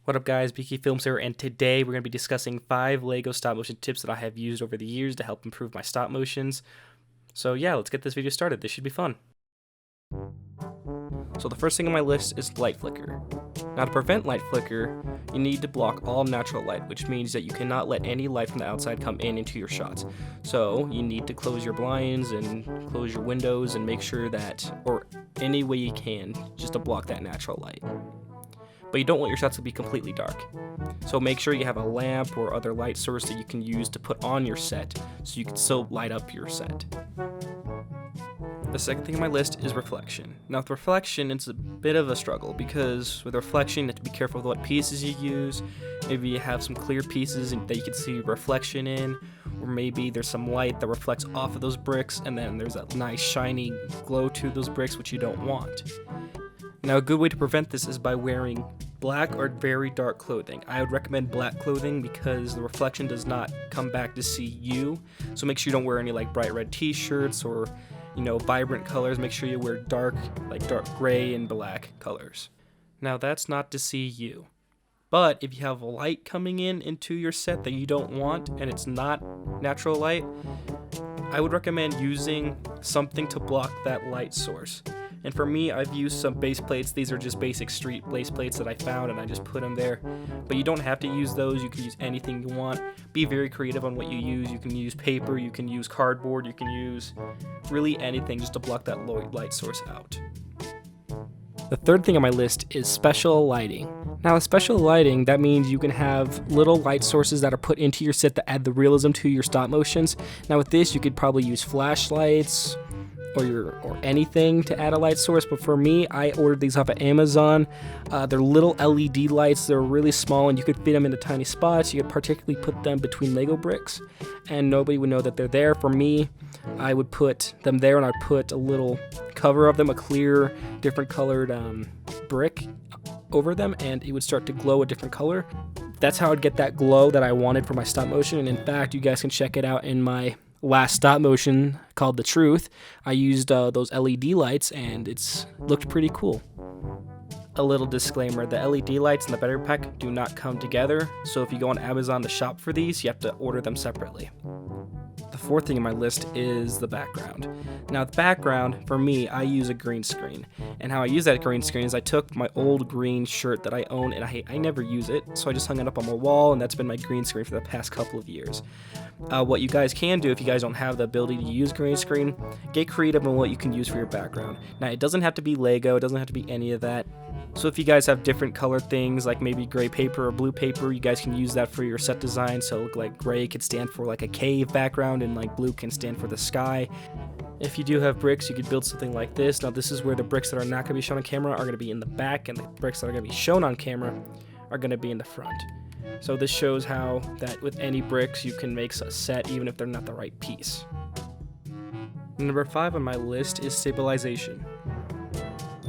What up guys, BK Films here, and today we're going to be discussing 5 LEGO stop motion tips that I have used over the years to help improve my stop motions. So yeah, let's get this video started. This should be fun. So the first thing on my list is light flicker. Now to prevent light flicker, you need to block all natural light, which means that you cannot let any light from the outside come into your shots. So you need to close your blinds and close your windows and make sure that, or any way you can, just to block that natural light. But you don't want your shots to be completely dark. So make sure you have a lamp or other light source that you can use to put on your set so you can still light up your set. The second thing on my list is reflection. Now with reflection, it's a bit of a struggle because with reflection, you have to be careful with what pieces you use. Maybe you have some clear pieces that you can see reflection in, or maybe there's some light that reflects off of those bricks and then there's a nice shiny glow to those bricks, which you don't want. Now a good way to prevent this is by wearing black or very dark clothing. I would recommend black clothing because the reflection does not come back to see you. So make sure you don't wear any like bright red t-shirts or vibrant colors. Make sure you wear dark gray and black colors. Now that's not to see you. But if you have light coming into your set that you don't want and it's not natural light, I would recommend using something to block that light source. And for me, I've used some base plates. These are just basic street base plates that I found and I just put them there. But you don't have to use those. You can use anything you want. Be very creative on what you use. You can use paper, you can use cardboard, you can use really anything just to block that light source out. The third thing on my list is special lighting. Now with special lighting, that means you can have little light sources that are put into your set that add the realism to your stop motions. Now with this, you could probably use flashlights, or anything to add a light source, but for me, I ordered these off of Amazon. They're little LED lights. They're really small and you could fit them into tiny spots. You could particularly put them between Lego bricks and nobody would know that they're there. For me, I would put them there and I'd put a little cover of them, a clear, different colored brick over them, and it would start to glow a different color. That's how I'd get that glow that I wanted for my stop motion, and in fact, you guys can check it out in my last stop motion called The Truth. I used those LED lights and it's looked pretty cool. A little disclaimer, the LED lights and the battery pack do not come together, so if you go on Amazon to shop for these, you have to order them separately. The fourth thing on my list is the background. Now the background, for me, I use a green screen. And how I use that green screen is I took my old green shirt that I own and I never use it, so I just hung it up on my wall and that's been my green screen for the past couple of years. What you guys can do if you guys don't have the ability to use green screen, get creative on what you can use for your background. Now it doesn't have to be Lego, it doesn't have to be any of that. So if you guys have different colored things like maybe gray paper or blue paper, you guys can use that for your set design. So like gray could stand for like a cave background and like blue can stand for the sky. If you do have bricks, you could build something like this. Now this is where the bricks that are not going to be shown on camera are going to be in the back, and the bricks that are going to be shown on camera are going to be in the front. So this shows how that with any bricks you can make a set even if they're not the right piece. Number 5 on my list is stabilization.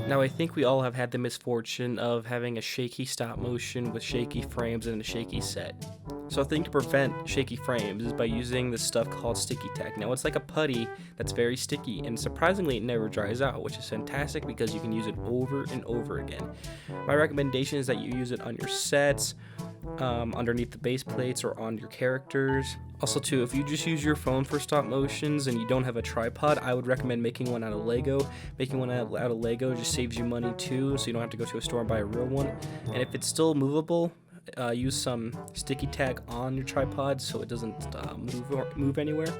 Now I think we all have had the misfortune of having a shaky stop motion with shaky frames and a shaky set. So a thing to prevent shaky frames is by using this stuff called sticky tack. Now it's like a putty that's very sticky and surprisingly it never dries out, which is fantastic because you can use it over and over again. My recommendation is that you use it on your sets, underneath the base plates or on your characters. Also too, if you just use your phone for stop motions and you don't have a tripod, I would recommend making one out of Lego. Making one out of Lego just saves you money too, so you don't have to go to a store and buy a real one. And if it's still movable, use some sticky tack on your tripod so it doesn't move anywhere.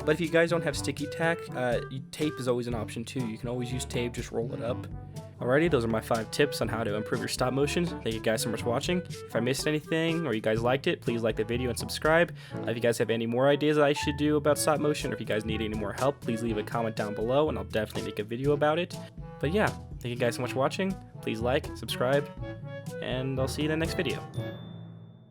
But if you guys don't have sticky tack, tape is always an option too. You can always use tape, just roll it up. Alrighty, those are my 5 tips on how to improve your stop motion. Thank you guys so much for watching. If I missed anything or you guys liked it, please like the video and subscribe. If you guys have any more ideas that I should do about stop motion, or if you guys need any more help, please leave a comment down below and I'll definitely make a video about it. But yeah, thank you guys so much for watching. Please like, subscribe, and I'll see you in the next video.